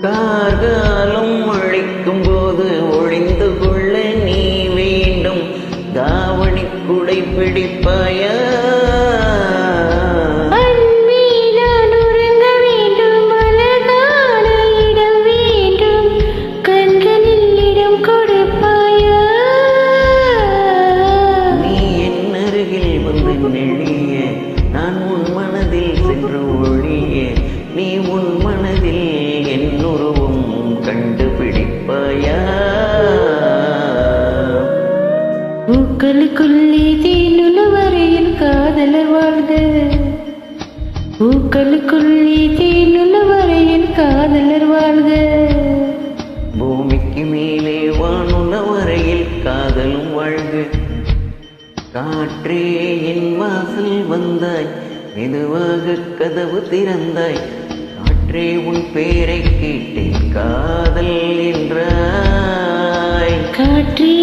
கார்காலம் அழைக்கும் போது ஒளிந்து கொள்ள நீ வேண்டும். தாவணி குடை பிடிப்பாயா? நான் உன் மனதில் சென்று ஒழிய நீ உன் மனதில் என் உருவம் கண்டுபிடிப்பாயா? பூக்களுக்குள்ளே தேனுள்ள வரையில் காதலர் வாழ்க. பூக்களுக்குள்ளே தேனுள்ள வரையில் காதலர் வாழ்க. பூமிக்கு மேலே வானுள்ள வரையில் காதலும் வாழ்க. காற்றே என் வாசல் வந்தாய், மெதுவாக கதவு திறந்தாய். காற்றே உன் பேரை கேட்டேன், காதல் என்றாய். காற்றே